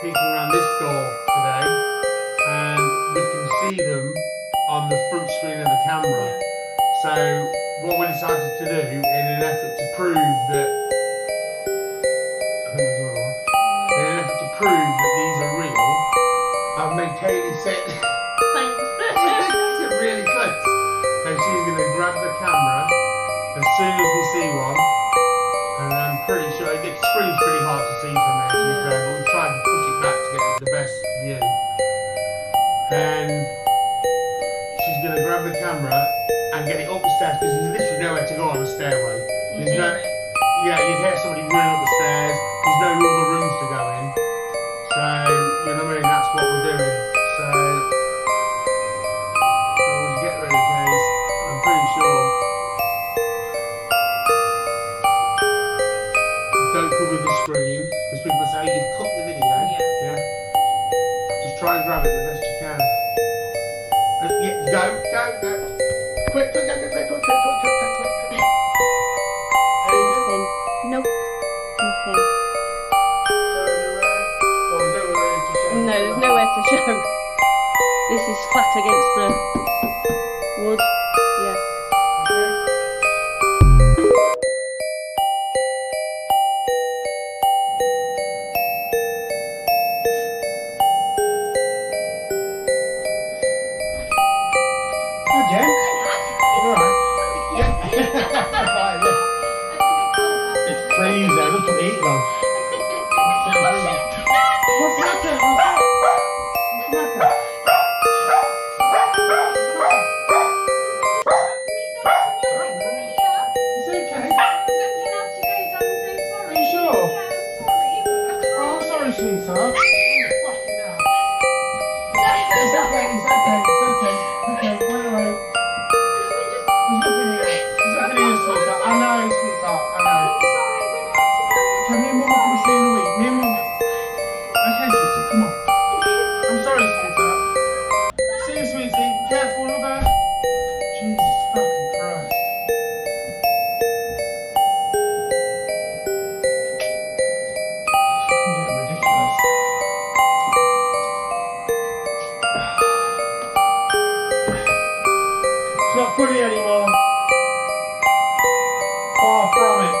peeking around this door today, and we can see them on the front screen of the camera. So what we decided to do, in an effort to prove that, these are real, I've made Kaylee sit. Thanks. Sit really close, and she's going to grab the camera as soon as we see one. And I'm pretty sure the screen's pretty hard to see from here, to be fair, but we've tried to push it back to get the best view. And she's going to grab the camera and get it up the stairs, because there's literally nowhere to go on the stairway. There's no, yeah, you'd hear somebody running up the stairs. There's no other rooms to go in. So, you know what I mean? That's what we're doing. So get ready, guys. I'm pretty sure. Don't cover the screen, because people say you've cut the video. Yeah. Just try and grab it the best you can. Yeah, go. Quick. Anything? Nope. Nothing. No, there's nowhere to show. This is flat against the wood. Yeah. It's freezing, look at the heat on. What's happened? It's okay. Are you sure? Oh, I'm sorry, sweetheart. Oh, fucking hell. It's okay. Okay, wait. There's nothing here, sweetheart. I know, sweetheart, I know. Okay, me and Mum will come see you in a week. Me and Mum. Okay, sweetie, come on. I'm sorry, sweetheart. See you, sweetie. Be careful, love her. Jesus fucking Christ. It's fucking getting ridiculous. It's not funny anymore. Far from it.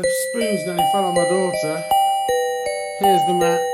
the spoons nearly fell on my daughter. Here's the mat.